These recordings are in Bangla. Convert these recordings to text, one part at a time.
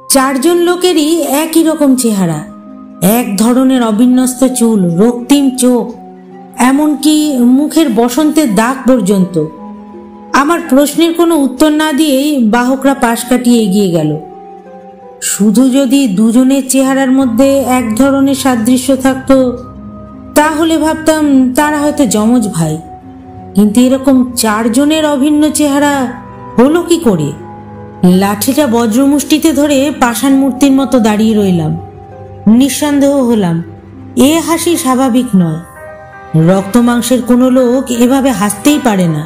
চারজন লোকেরই একই রকম চেহারা, এক ধরনের অবিন্যস্ত চুল, রক্তিম চোখ, এমনকি মুখের বসন্তের দাগ পর্যন্ত। আমার প্রশ্নের কোনো উত্তর না দিয়েই বাহকরা পাশ কাটিয়ে এগিয়ে গেল। শুধু যদি দুজনের চেহারার মধ্যে এক ধরনের সাদৃশ্য থাকতো তাহলে ভাবতাম তারা হয়তো যমজ ভাই, কিন্তু এরকম চারজনের অভিন্ন চেহারা হলো কি করে? লাঠিটা বজ্রমুষ্টিতে ধরে পাষাণ মূর্তির মতো দাঁড়িয়ে রইলাম। নিঃসন্দেহ হলাম এ হাসি স্বাভাবিক নয়। রক্ত মাংসের কোনো লোক এভাবে হাসতেই পারে না।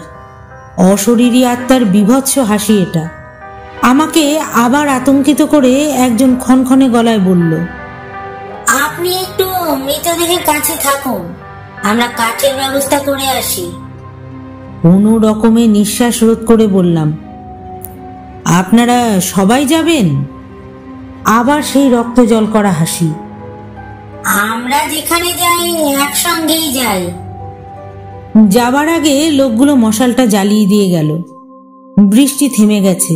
অশরীরী আত্মার বিভৎস হাসি এটা। আমাকে আবার আতঙ্কিত করে একজন ক্ষণক্ষণে গলায় বলল, আপনি একটু মৃতদেহের কাছে থাকুন, আমরা কাঠের ব্যবস্থা করে আসি। কোনো রকমে নিঃশ্বাস রোধ করে বললাম, আপনারা সবাই যাবেন? আবার সেই রক্ত জল করা হাসি। আমরা যেখানে যাই একসঙ্গেই যাই। যাবার আগে লোকগুলো মশালটা জ্বালিয়ে দিয়ে গেল। বৃষ্টি থেমে গেছে,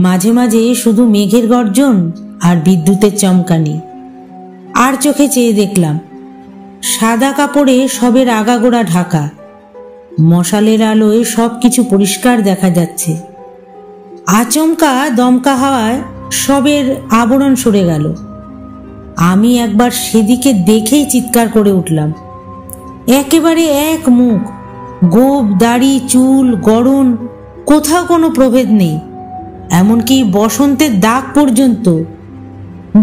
মাঝে মাঝে শুধু মেঘের গর্জন আর বিদ্যুতের চমকানি। আর চোখে চেয়ে দেখলাম সাদা কাপড়ে সবের আগাগোড়া ঢাকা। মশালের আলোয় সবকিছু পরিষ্কার দেখা যাচ্ছে। আচমকা দমকা হাওয়ায় সবের আবরণ সরে গেল। আমি একবার সেদিকে দেখেই চিৎকার করে উঠলাম। একেবারে এক মুখ, গোঁফ, দাড়ি, চুল, গড়ন, কোথাও কোনো প্রভেদ নেই, এমনকি বসন্তের দাগ পর্যন্ত।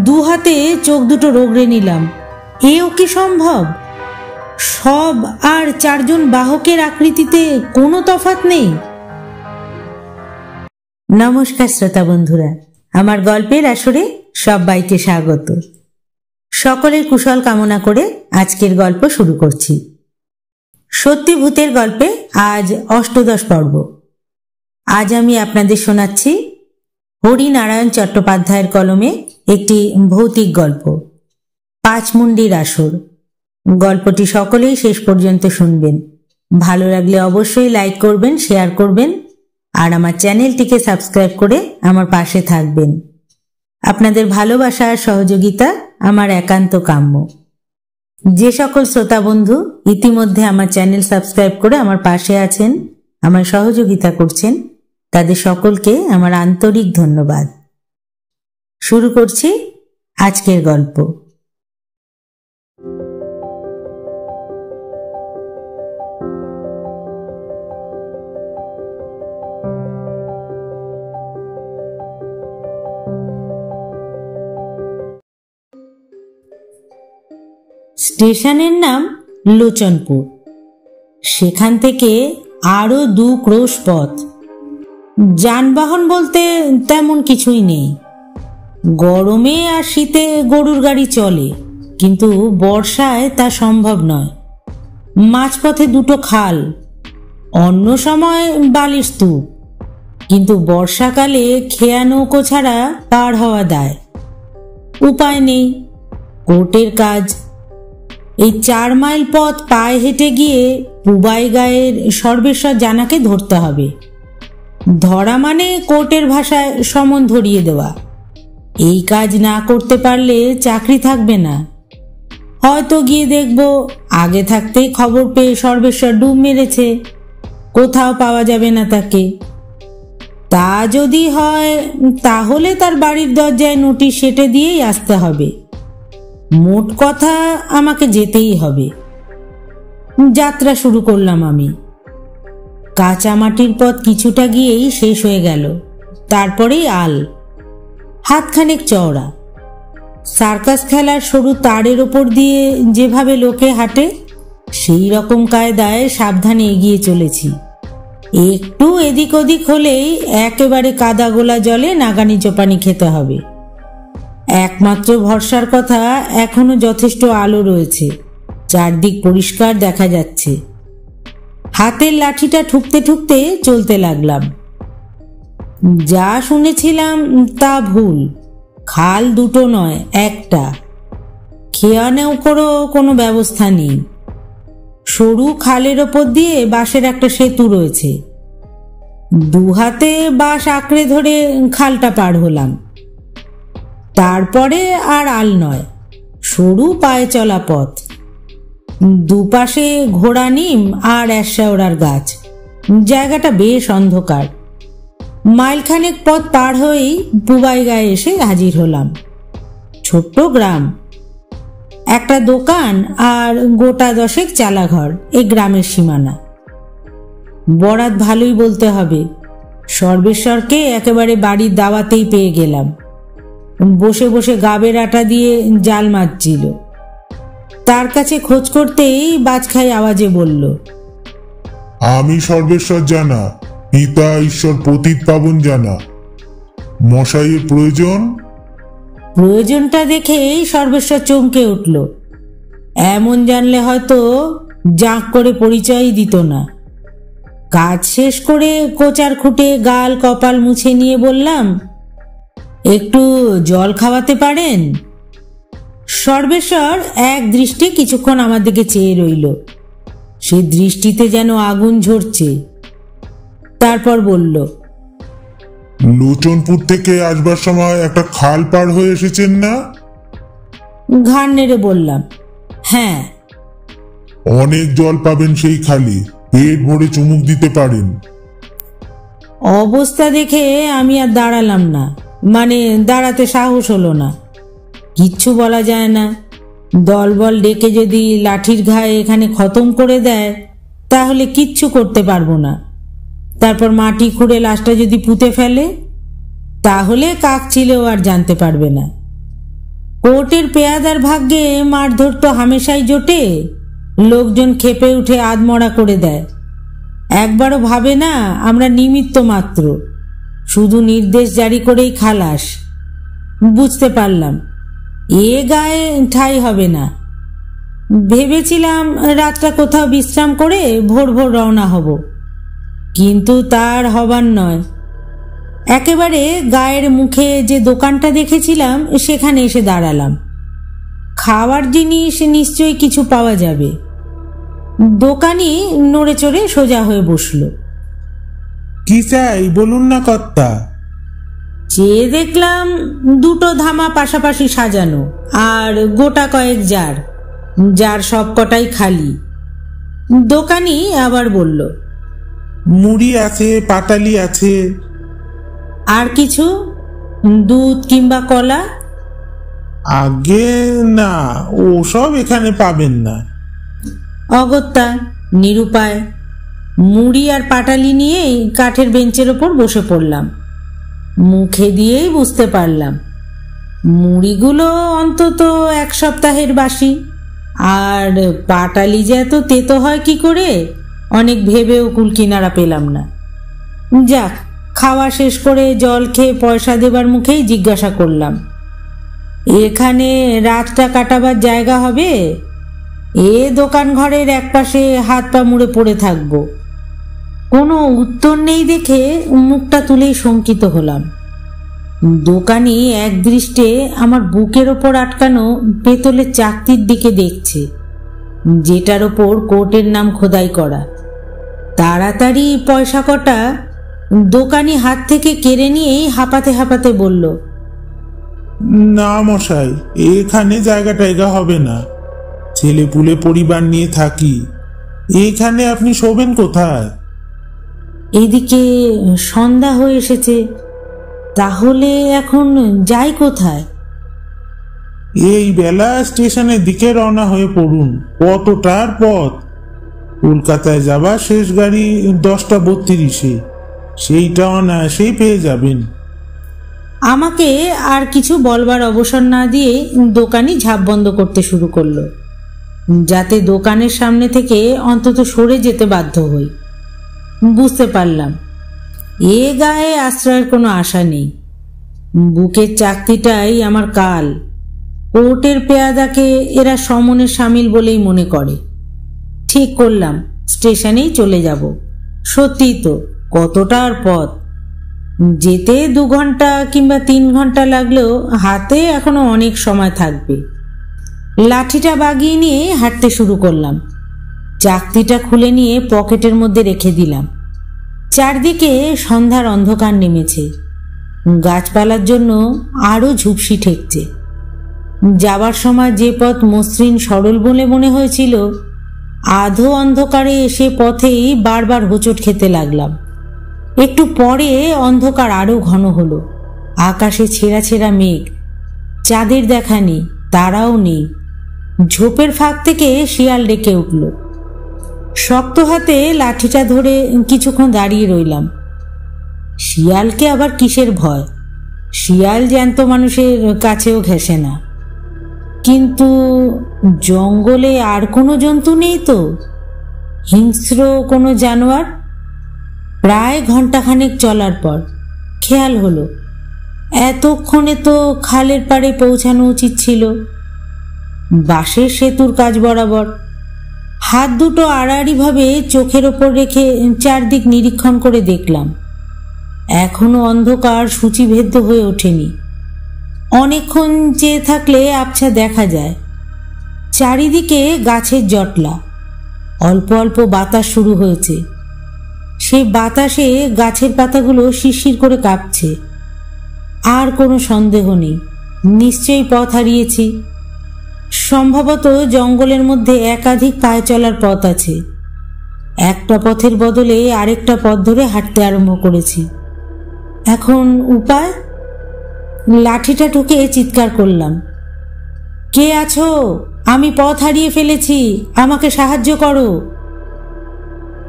দু হাতে চোখ দুটো রগড়ে নিলাম। এও কি সম্ভব? সব আর চারজন বাহকের আকৃতিতে কোনো তফাৎ নেই। নমস্কার শ্রোতা বন্ধুরা, আমার গল্পের আসরে সবাইকে স্বাগত। সকলের কুশল কামনা করে আজকের গল্প শুরু করছি। সত্যি ভূতের গল্পে আজ অষ্টদশ পর্ব। আজ আমি আপনাদের শোনাচ্ছি হরিনারায়ণ চট্টোপাধ্যায়ের কলমে একটি ভৌতিক গল্প, পাঁচমুন্ডির আসর। গল্পটি সকলেই শেষ পর্যন্ত শুনবেন। ভালো লাগলে অবশ্যই লাইক করবেন, শেয়ার করবেন আর আমার চ্যানেলটিকে সাবস্ক্রাইব করে আমার পাশে থাকবেন। আপনাদের ভালোবাসা আর সহযোগিতা আমার একান্ত কাম্য। যে সকল শ্রোতা বন্ধু ইতিমধ্যে আমার চ্যানেল সাবস্ক্রাইব করে আমার পাশে আছেন, আমার সহযোগিতা করছেন, তাদের সকলকে আমার আন্তরিক ধন্যবাদ। শুরু করছি আজকের গল্প। স্টেশনের নাম লোচনপুর। সেখান থেকে আরো 2 ক্রোশ পথ। যানবাহন বলতে তেমন কিছুই নেই। গরমে আর শীতে গরুর গাড়ি চলে, কিন্তু বর্ষায় তা সম্ভব নয়। মাঝপথে 2টো খাল, অন্য সময় বালির স্তূপ, কিন্তু বর্ষাকালে খেয়া নৌকো ছাড়া পার হওয়া দায়। উপায় নেই, কোর্টের কাজ। এই 4 মাইল পথ পায়ে হেঁটে গিয়ে পুবাই গায়ের সর্বেশ্বর জানাকে ধরতে হবে। ধরা মানে কোর্টের ভাষায় সমন ধরিয়ে দেওয়া। এই কাজ না করতে পারলে চাকরি থাকবে না। হয়তো গিয়ে দেখব আগে থাকতেই খবর পেয়ে সর্বেশ্বর ডুব মেরেছে, কোথাও পাওয়া যাবে না তাকে। তা যদি হয় তাহলে তার বাড়ির দরজায় নোটিশ সেটে দিয়েই আসতে হবে। মোট কথা আমাকে যেতেই হবে। যাত্রা শুরু করলাম আমি। কাঁচা মাটির পথ কিছুটা গিয়েই শেষ হয়ে গেল। তারপরেই আল, হাতখানেক চওড়া। সার্কাস খেলার সরু তারের ওপর দিয়ে যেভাবে লোকে হাঁটে সেই রকম কায়দায় সাবধানে এগিয়ে চলেছি। একটু এদিক ওদিক হলেই একেবারে কাদা গোলা জলে নাগানি চোপানি খেতে হবে। একমাত্র ভরসার কথা, এখনো যথেষ্ট আলো রয়েছে, চারদিক পরিষ্কার দেখা যাচ্ছে। হাতের লাঠিটা ঠুকতে ঠুকতে চলতে লাগলাম। যা শুনেছিলাম তা ভুল। খাল 2টো নয়, একটা। খেয়া নৌকোরও কোনো ব্যবস্থা নেই। সরু খালের ওপর দিয়ে বাঁশের একটা সেতু রয়েছে। 2 হাতে বাঁশ আঁকড়ে ধরে খালটা পার হলাম। তারপরে আর আল নয়, সরু পায়ে চলা পথ, দুপাশে ঘোড়া নিম আর অ্যাশাওড়ার গাছ। জায়গাটা বেশ অন্ধকার। মাইলখানেক পথ পার হয়েই পুবাইগাঁয়ে এসে হাজির হলাম। ছোট্ট গ্রাম, একটা দোকান আর গোটা 10 চালাঘর এই গ্রামের সীমানা। বরাত ভালোই বলতে হবে। সর্বেশ্বরকে একেবারে বাড়ির দাওয়াতেই পেয়ে গেলাম। বসে বসে গাবের আটা দিয়ে জাল মারছিল। তার কাছে খোঁজ করতেই বাজখাই আওয়াজে বলল, আমি সর্বেশ্বর জানা, পিতা ঈশ্বর পতিত পাবন জানা। মশাইয়ের প্রয়োজন? প্রয়োজনটা দেখেই সর্বেশ্বর চমকে উঠল। এমন জানলে হয়তো জাঁক করে পরিচয়ই দিত না। কাজ শেষ করে কোচার খুঁটে গাল কপাল মুছে নিয়ে বললাম, একটু জল খাওয়াতে পারেন? সর্বেশ্বর এক দৃষ্টি কিছুক্ষণ আমার দিকে চেয়ে রইল। সে দৃষ্টিতে যেন আগুন ঝরছে। তারপর বলল, লোচনপুর থেকে আসবার সময় একটা খাল পার হয়ে এসেছেন না? ঘাড় নেড়ে বললাম, হ্যাঁ। অনেক জল পাবেন সেই খালে, পেট ভরে চুমুক দিতে পারেন। অবস্থা দেখে আমি আর দাঁড়ালাম না, মানে দাঁড়াতে সাহস হলো না। কিচ্ছু বলা যায় না। দলবল ডেকে যদি লাঠির ঘায়ে এখানে খতম করে দেয় তাহলে কিচ্ছু করতে পারবো না। তারপর মাটি খুঁড়ে লাশটা যদি পুঁতে ফেলে তাহলে কাক ছিলেও আর জানতে পারবে না। কোর্টের পেয়াদার ভাগ্যে মারধর তো হামেশাই জোটে। লোকজন খেপে উঠে আধমরা করে দেয়। একবারও ভাবে না আমরা নিমিত্ত মাত্র, শুধু নির্দেশ জারি করেই খালাস। বুঝতে পারলাম এ গায়ে ঠাঁই হবে না। ভেবেছিলাম রাতটা কোথাও বিশ্রাম করে ভোর ভোর রওনা হব, কিন্তু তার হবার নয়। একেবারে গায়ের মুখে যে দোকানটা দেখেছিলাম সেখানে এসে দাঁড়ালাম। খাওয়ার জিনিস নিশ্চয়ই কিছু পাওয়া যাবে। দোকানি নড়ে চড়ে সোজা হয়ে বসল। কি চাই বলুন না কর্তা? চেয়ে দেখলাম 2টো ধামা পাশাপাশি সাজানো আর গোটা কয়েক জার, যার সব কটাই খালি। দোকানি আবার বলল, মুড়ি আছে, পাটালি আছে। আর কিছু? দুধ কিংবা কলা? আগে না, ওসব এখানে পাবেন না। অগত্যা, নিরুপায়। মুড়ি আর পাটালি নিয়ে কাঠের বেঞ্চের ওপর বসে পড়লাম। মুখে দিয়েই বুঝতে পারলাম মুড়িগুলো অন্তত 1 সপ্তাহের বাসি। আর পাটালি যে এত তেতো হয় কি করে, অনেক ভেবেও কুল কিনারা পেলাম না। যাক, খাওয়া শেষ করে জল খেয়ে পয়সা দেবার মুখেই জিজ্ঞাসা করলাম, এখানে রাতটা কাটাবার জায়গা হবে? এ দোকান ঘরের একপাশে হাত পা মুড়ে পড়ে থাকবো। কোনো উত্তর নেই দেখে মুখটা তুলেই শঙ্কিত হলাম। দোকানি এক দৃষ্টে আমার বুকের ওপর আটকানো পেতলের চাকতির দিকে দেখছে, যেটার ওপর কোর্টের নাম খোদাই করা। তাড়াতাড়ি পয়সা কটা দোকানি হাত থেকে কেড়ে নিয়েই হাঁপাতে হাঁপাতে বলল, না মশাই, এখানে জায়গা টায়গা হবে না। ছেলে পুলে পরিবার নিয়ে থাকি। এখানে আপনি শোবেন কোথায়? এদিকে সন্ধ্যা হয়ে এসেছে, তাহলে এখন যাই কোথায়? এই বেলা স্টেশনের দিকে রওনা হয়ে পড়ুন। কতটার পথ? কলকাতায় যাবা শেষ গাড়ি 10:32, সেইটা অনায়াসেই পেয়ে যাবেন। আমাকে আর কিছু বলবার অবসর না দিয়ে দোকানি ঝাঁপ বন্ধ করতে শুরু করলো, যাতে দোকানের সামনে থেকে অন্তত সরে যেতে বাধ্য হই। বুঝতে পারলাম এ গায়ে আশ্রয়ের কোনো আশা নেই। বুকের চাকতিটাই আমার কাল। কোর্টের পেয়াদাকে এরা সমনে সামিল বলেই মনে করে। ঠিক করলাম স্টেশনেই চলে যাব। সত্যিই তো, কতটা আর পথ। যেতে 2 ঘন্টা কিংবা 3 ঘন্টা লাগলেও হাতে এখনো অনেক সময় থাকবে। লাঠিটা বাগিয়ে নিয়ে হাঁটতে শুরু করলাম। চাকতিটা খুলে নিয়ে পকেটের মধ্যে রেখে দিলাম। চারদিকে সন্ধ্যার অন্ধকার নেমেছে। গাছপালার জন্য আরো ঝুপসি ঠেকছে। যাবার সময় যে পথ মসৃণ সরল বলে মনে হয়েছিল, আধো অন্ধকারে এসে পথেই বারবার হোঁচট খেতে লাগলাম। একটু পরে অন্ধকার আরো ঘন হলো। আকাশে ছেঁড়া ছেঁড়া মেঘ, চাঁদের দেখা নেই, তারাও নেই। ঝোপের ফাঁক থেকে শিয়াল ডেকে উঠল। শক্ত হাতে লাঠিটা ধরে কিছুক্ষণ দাঁড়িয়ে রইলাম। শিয়ালকে আবার কিসের ভয়? শিয়াল জ্যান্ত মানুষের কাছেও ঘেঁষে না। কিন্তু জঙ্গলে আর কোনো জন্তু নেই তো? হিংস্র কোনো জানোয়ার? প্রায় ঘন্টাখানেক চলার পর খেয়াল হলো, এতক্ষণে তো খালের পাড়ে পৌঁছানো উচিত ছিল। বাঁশের সেতুর কাজ বরাবর। হাত দুটো আড়াআড়িভাবে চোখের ওপর রেখে চারদিক নিরীক্ষণ করে দেখলাম, এখনো অন্ধকার সূচিভেদ্য হয়ে ওঠেনি। অনেকক্ষণ চেয়ে থাকলে আবছা দেখা যায়। চারিদিকে গাছের জটলা, অল্প অল্প বাতাস শুরু হয়েছে। সেই বাতাসে গাছের পাতাগুলো শিরশির করে কাঁপছে। আর কোনো সন্দেহ নেই, নিশ্চয়ই পথ হারিয়েছি। সম্ভবত জঙ্গলের মধ্যে একাধিক পায়ে চলার পথ আছে। একটা পথের বদলে আরেকটা পথ ধরে হাঁটতে আরম্ভ করেছি। এখন উপায়? লাঠিটা ঠুকে চিৎকার করলাম, কে আছো? আমি পথ হারিয়ে ফেলেছি, আমাকে সাহায্য করো।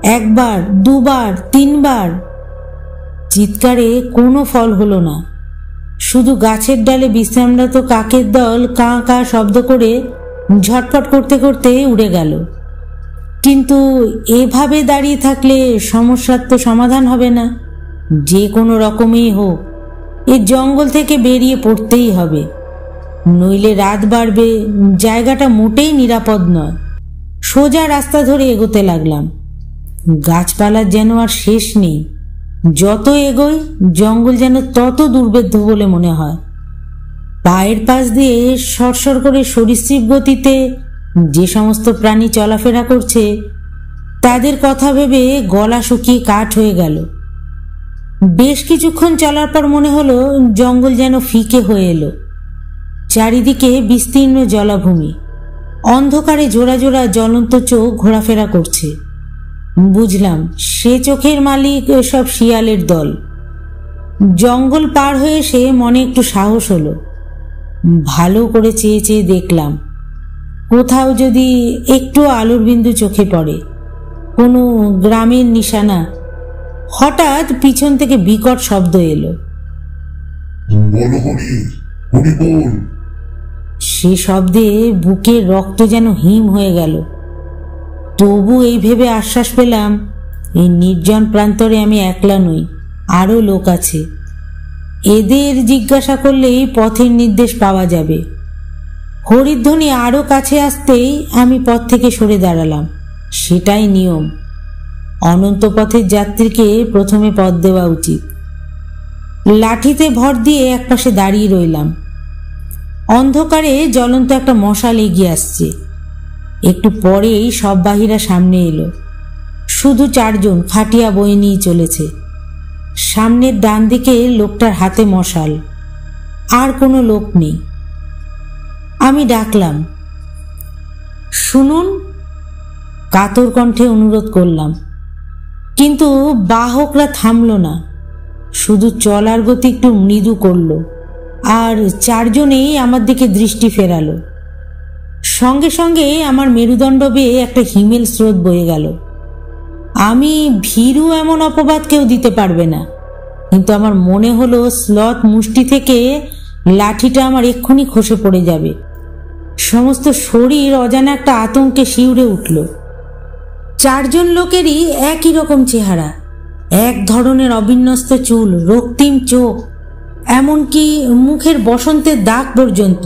একবার, দুবার, তিনবার। চিৎকারে কোনো ফল হলো না। শুধু গাছের ডালে বিশ্রামরত কাকের দল কাঁ কাঁ শব্দ করে ঝটফট করতে করতে উড়ে গেল। কিন্তু এভাবে দাঁড়িয়ে থাকলে সমস্যার তো সমাধান হবে না। যে কোনো রকমেই হোক এই জঙ্গল থেকে বেরিয়ে পড়তেই হবে, নইলে রাত বাড়বে। জায়গাটা মোটেই নিরাপদ নয়। সোজা রাস্তা ধরে এগোতে লাগলাম। গাছপালার যেন আর শেষ নেই। যত এগোই জঙ্গল যেন তত দুর্ভেদ্য বলে মনে হয়। পায়ের পাশ দিয়ে সরসর করে সরীসৃপ গতিতে যে সমস্ত প্রাণী চলাফেরা করছে, তাদের কথা ভেবে গলা শুকিয়ে কাঠ হয়ে গেল। বেশ কিছুক্ষণ চলার পর মনে হলো জঙ্গল যেন ফিকে হয়ে এলো। চারিদিকে বিস্তীর্ণ জলাভূমি, অন্ধকারে জোড়া জোড়া জ্বলন্ত চোখ ঘোরাফেরা করছে। বুঝলাম সে চোখের মালিক সব শিয়ালের দল। জঙ্গল পার হয়ে এসে মনে একটু সাহস হলো। ভালো করে চেয়ে চেয়ে দেখলাম, কোথাও যদি একটু আলোর বিন্দু চোখে পড়ে, কোনো গ্রামের নিশানা। হঠাৎ পিছন থেকে বিকট শব্দ এলো, সে শব্দে বুকের রক্ত যেন হিম হয়ে গেল। তবু এই ভেবে আশ্বাস পেলাম, এই নির্জন প্রান্তরে আমি একলা নই, আরো লোক আছে। এদের জিজ্ঞাসা করলেই পথের নির্দেশ পাওয়া যাবে। হরিধ্বনি আরো কাছে আসতেই আমি পথ থেকে সরে দাঁড়ালাম। সেটাই নিয়ম। অনন্ত পথের যাত্রীকে প্রথমে পথ দেওয়া উচিত। লাঠিতে ভর দিয়ে একপাশে দাঁড়িয়ে রইলাম। অন্ধকারে জ্বলন্ত একটা মশাল এগিয়ে আসছে। একটু পরেই সব বাহিরা সামনে এলো। শুধু চারজন খাটিয়া বয়ে নিয়ে চলেছে। সামনের ডান দিকে লোকটার হাতে মশাল, আর কোনো লোক নেই। আমি ডাকলাম, শুনুন। কাতর কণ্ঠে অনুরোধ করলাম, কিন্তু বাহকরা থামল না। শুধু চলার গতি একটু মৃদু করল, আর চারজনেই আমার দিকে দৃষ্টি ফেরালো। সঙ্গে সঙ্গে আমার মেরুদণ্ড বেয়ে একটা হিমেল স্রোত বয়ে গেল। আমি ভীরু এমন অপবাদ কেউ দিতে পারবে না, কিন্তু আমার মনে হলো স্লথ মুষ্টি থেকে লাঠিটা আমার এক্ষুনি খসে পড়ে যাবে। সমস্ত শরীর অজানা একটা আতঙ্কে শিউরে উঠল। চারজন লোকেরই একই রকম চেহারা, এক ধরনের অবিন্যস্ত চুল, রক্তিম চোখ, এমনকি মুখের বসন্তের দাগ পর্যন্ত।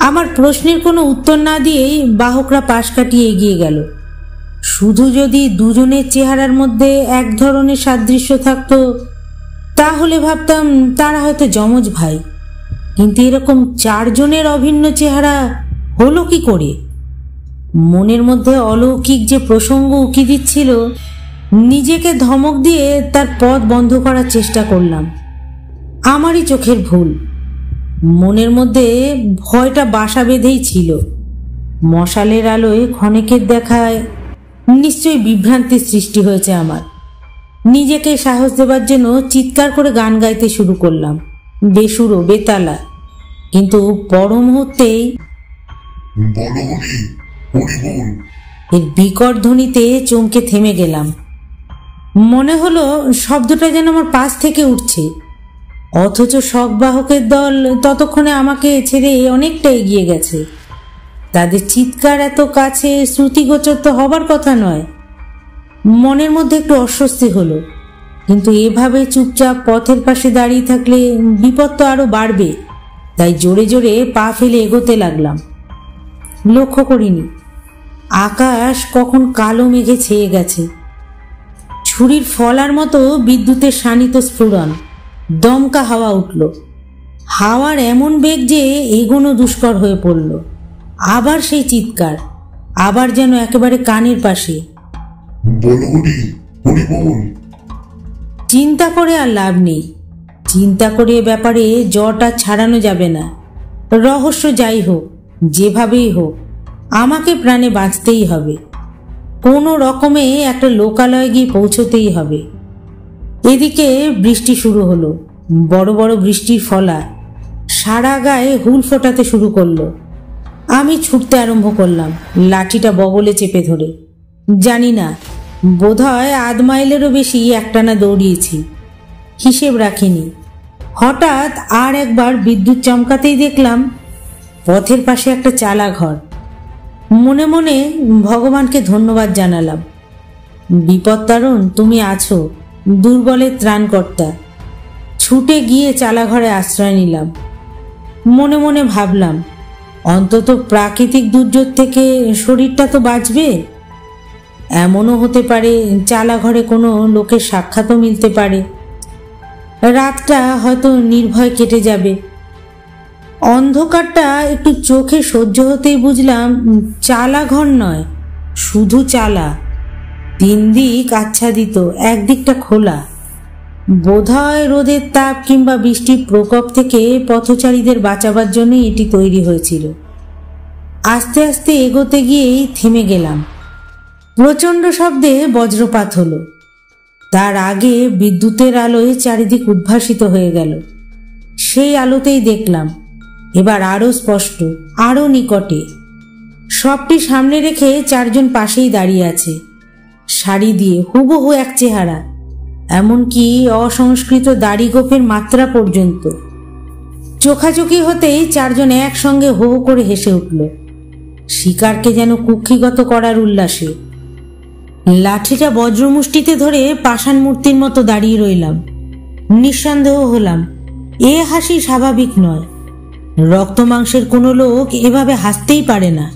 আমার প্রশ্নের কোনো উত্তর না দিয়েই বাহকরা পাশ কাটিয়ে এগিয়ে গেল। শুধু যদি দুজনের চেহারার মধ্যে এক ধরনের সাদৃশ্য থাকতো, তাহলে ভাবতাম তারা হয়তো যমজ ভাই। কিন্তু এরকম চারজনের অভিন্ন চেহারা হলো কি করে? মনের মধ্যে অলৌকিক যে প্রসঙ্গ উকি দিচ্ছিল, নিজেকে ধমক দিয়ে তার পথ বন্ধ করার চেষ্টা করলাম। আমারই চোখের ভুল। মনের মধ্যে ভয়টা বাসা বেঁধেই ছিল। মশালের আলোয় ক্ষণেকের দেখায় নিশ্চয়ই বিভ্রান্তির সৃষ্টি হয়েছে আমার। নিজেকে সাহস দেবার জন্য চিৎকার করে গান গাইতে শুরু করলাম, বেসুরো বেতালা। কিন্তু পর মুহূর্তেই এর বিকট ধ্বনিতে চমকে থেমে গেলাম। মনে হলো শব্দটা যেন আমার পাশ থেকে উঠছে, অথচ শকবাহকের দল ততক্ষণে আমাকে ছেড়ে অনেকটা এগিয়ে গেছে। তাদের চিৎকার এত কাছে শ্রুতিগোচর তো হবার কথা নয়। মনের মধ্যে একটু অস্বস্তি হলো, কিন্তু এভাবে চুপচাপ পথের পাশে দাঁড়িয়ে থাকলে বিপদ তো আরো বাড়বে। তাই জোরে জোরে পা ফেলে এগোতে লাগলাম। লক্ষ্য করিনি আকাশ কখন কালো মেঘে ছেয়ে গেছে। ছুরির ফলার মতো বিদ্যুতের শানিত স্ফুরণ, দমকা হাওয়া উঠল। হাওয়ার এমন বেগ যে এগোনো দুষ্কর হয়ে পড়ল। আবার সেই চিৎকার, আবার যেন একেবারে কানের পাশে। চিন্তা করে আর লাভ নেই। চিন্তা করে এ ব্যাপারে জ্বরটা ছাড়ানো যাবে না। রহস্য যাই হোক, যেভাবেই হোক, আমাকে প্রাণে বাঁচতেই হবে। কোনো রকমে একটা লোকালয়ে গিয়ে পৌঁছতেই হবে। এদিকে বৃষ্টি শুরু হলো, বড় বড় বৃষ্টির ফলা সারা গায়ে হুল ফোটাতে শুরু করলো। আমি ছুটতে আরম্ভ করলাম, লাঠিটা বগলে চেপে ধরে। জানি না, বোধহয় 1/2 মাইলেরও বেশি একটানা দৌড়িয়েছি, হিসেব রাখিনি। হঠাৎ আর একবার বিদ্যুৎ চমকাতেই দেখলাম পথের পাশে একটা চালা ঘর। মনে মনে ভগবানকে ধন্যবাদ জানালাম। বিপত্তারণ তুমি আছো, দুর্বলের ত্রাণকর্তা। ছুটে গিয়ে চালাঘরে আশ্রয় নিলাম। মনে মনে ভাবলাম, অন্তত প্রাকৃতিক দুর্যোগ থেকে শরীরটা তো বাঁচবে। এমনও হতে পারে চালাঘরে কোনো লোকের সাক্ষাৎও মিলতে পারে। রাতটা হয়তো নির্ভয় কেটে যাবে। অন্ধকারটা একটু চোখে সহ্য হতেই বুঝলাম চালা ঘর নয়, শুধু চালা। 3 দিক আচ্ছাদিত, একদিকটা খোলা। বোধহয় রোদের তাপ কিংবা বৃষ্টির প্রকোপ থেকে পথচারীদের বাঁচাবার জন্যই এটি তৈরি হয়েছিল। আস্তে আস্তে এগোতে গিয়েই থেমে গেলাম। প্রচণ্ড শব্দে বজ্রপাত হলো। তার আগে বিদ্যুতের আলোয় চারিদিক উদ্ভাসিত হয়ে গেল। সেই আলোতেই দেখলাম, এবার আরো স্পষ্ট, আরো নিকটে। সবটি সামনে রেখে 4 জন পাশেই দাঁড়িয়ে আছে, শাড়ি দিয়ে হুবহু এক চেহারা, এমনকি অসংস্কৃত দাড়ি গোফের মাত্রা পর্যন্ত। চোখাচোখি হতেই 4 জন একসঙ্গে হো হো করে হেসে উঠল, শিকারকে যেন কুক্ষিগত করার উল্লাসে। লাঠিটা বজ্রমুষ্টিতে ধরে পাষাণ মূর্তির মতো দাঁড়িয়ে রইলাম। নিঃসন্দেহ হলাম এ হাসি স্বাভাবিক নয়। রক্ত মাংসের কোনো লোক এভাবে হাসতেই পারে না।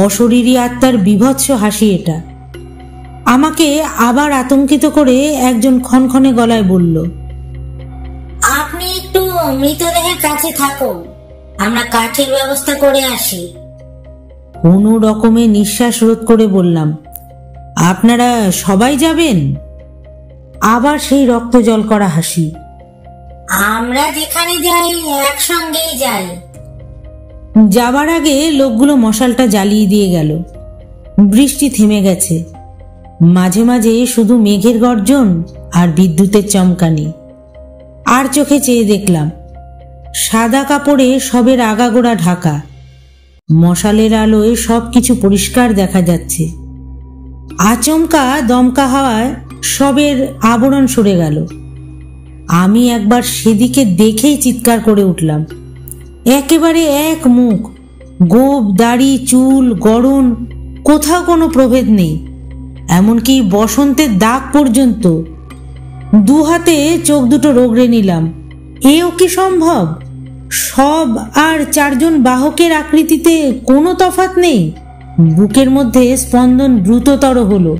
অশরীরী আত্মার বিভৎস হাসি এটা। আমাকে আবার আতঙ্কিত করে একজন ক্ষণক্ষণে গলায় বলল, আপনি একটু মৃতদেহের কাছে থাকুন, আমরা কাঠের ব্যবস্থা করে আসি। কোনো রকমে নিঃশ্বাস রোধ করে বললাম, আপনারা সবাই যাবেন? আবার সেই রক্ত জল করা হাসি। আমরা যেখানে যাই একসঙ্গেই যাই। যাবার আগে লোকগুলো মশালটা জ্বালিয়ে দিয়ে গেল। বৃষ্টি থেমে গেছে, মাঝে মাঝে শুধু মেঘের গর্জন আর বিদ্যুতের চমকানি। আর চোখে চেয়ে দেখলাম সাদা কাপড়ে সবের আগাগোড়া ঢাকা। মশালের আলোয় সবকিছু পরিষ্কার দেখা যাচ্ছে। আচমকা দমকা হাওয়ায় সবের আবরণ সরে গেল। আমি একবার সেদিকে দেখেই চিৎকার করে উঠলাম। একেবারে এক মুখ, গোঁফ, দাড়ি, চুল, গড়ন, কোথাও কোনো প্রভেদ নেই, এমনকি বসন্তের দাগ পর্যন্ত। 2 হাতে চোখ দুটো রগড়ে নিলাম। এও কি সম্ভব? সব আর 4 জন বাহকের আকৃতিতে কোনো তফাৎ নেই। বুকের মধ্যে স্পন্দন দ্রুততর হলো।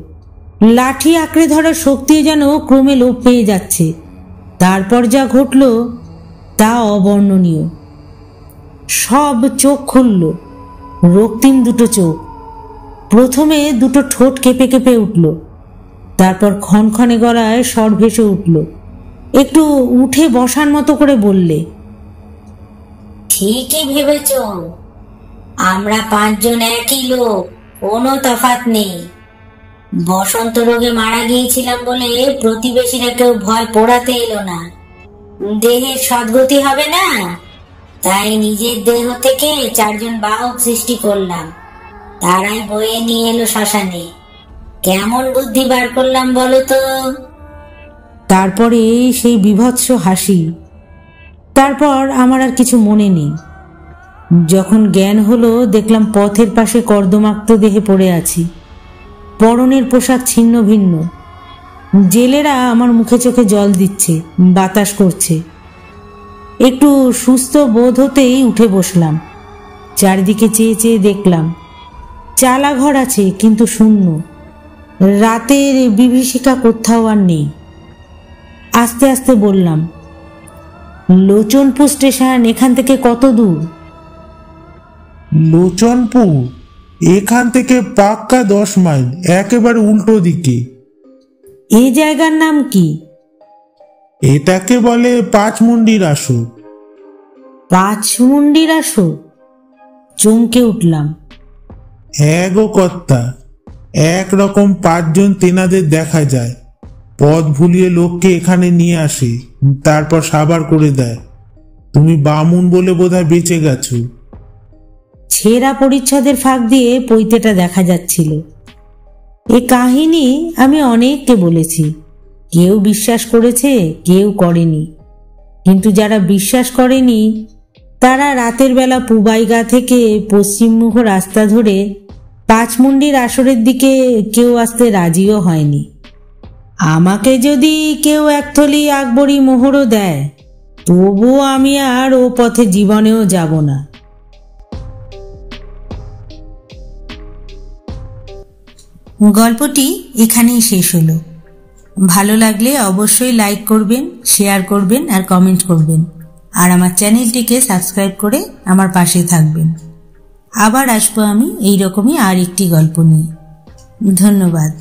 লাঠি আঁকড়ে ধরার শক্তি যেন ক্রমে লোপ পেয়ে যাচ্ছে। তারপর যা ঘটল তা অবর্ণনীয়। সব চোখ খুলল, রক্তিম দুটো চোখ। প্রথমে দুটো ঠোঁট কেঁপে কেঁপে উঠল, তারপর ক্ষণক্ষণে গলায় স্বর ভেসে উঠল, একটু উঠে বসার মতো করে বললে। ঠিকই ভেবেছ, আমরা 5 জন একই লোক, কোনো তফাৎ নেই। বসন্ত রোগে মারা গিয়েছিলাম বলে প্রতিবেশীরা কেউ ভয় পোড়াতে এলো না। দেহের সদ্গতি হবে না, তাই নিজের দেহ থেকে 4 জন বাহক সৃষ্টি করলাম, তারাই বয়ে নিয়ে এলো শ্মশানে। কেমন বুদ্ধি বার করলাম বলো তো? তারপরে সেই বীভৎস হাসি। তারপর আমার আর কিছু মনে নেই। যখন জ্ঞান হলো দেখলাম পথের পাশে কর্দমাক্ত দেহে পড়ে আছি, পরনের পোশাক ছিন্ন ভিন্ন। জেলেরা আমার মুখে চোখে জল দিচ্ছে, বাতাস করছে। একটু সুস্থ বোধ হতেই উঠে বসলাম। চারিদিকে চেয়ে চেয়ে দেখলাম চালা ঘর আছে, কিন্তু শূন্য। রাতের বিভীষিকা কোথাও আর নেই। আস্তে আস্তে বললাম, লোচনপুর স্টেশন এখান থেকে কত দূর? লোচনপুর এখান থেকে পাক্কা 10 মাইল, একেবারে উল্টো দিকে। এই জায়গার নাম কি? এটাকে বলে 5 মুন্ডির আসর। 5 মুন্ডির আসর? চমকে উঠলাম। হ্যাঁ গো কর্তা, একরকম 5 জন তেনাদের দেখা যায়। পথ ভুলিয়ে লোককে এখানে নিয়ে আসে, তারপর সাবার করে দেয়। তুমি বামুন বলে বোধহয় বেঁচে গেছো। ছেঁড়া পরিচ্ছদের ফাঁক দিয়ে পৈতেটা দেখা যাচ্ছিল। এ কাহিনী আমি অনেককে বলেছি, কেউ বিশ্বাস করেছে, কেউ করেনি। কিন্তু যারা বিশ্বাস করেনি তারা রাতের বেলা পুবাইগা থেকে পশ্চিমমুখ রাস্তা ধরে 5 মুন্ডির আসরের দিকে কেউ আসতে রাজিও হয়নি। আমাকে যদি কেউ 1 থলি আকবরী মোহরও দেয়, তবুও আমি আর ও পথে জীবনেও যাব না। গল্পটি এখানেই শেষ হলো। ভালো লাগলে অবশ্যই লাইক করবেন, শেয়ার করবেন আর কমেন্ট করবেন। আর আমার চ্যানেলটিকে সাবস্ক্রাইব করে আমার পাশে থাকবেন। আবার আসবো আমি এইরকমই আর একটি গল্প নিয়ে। ধন্যবাদ।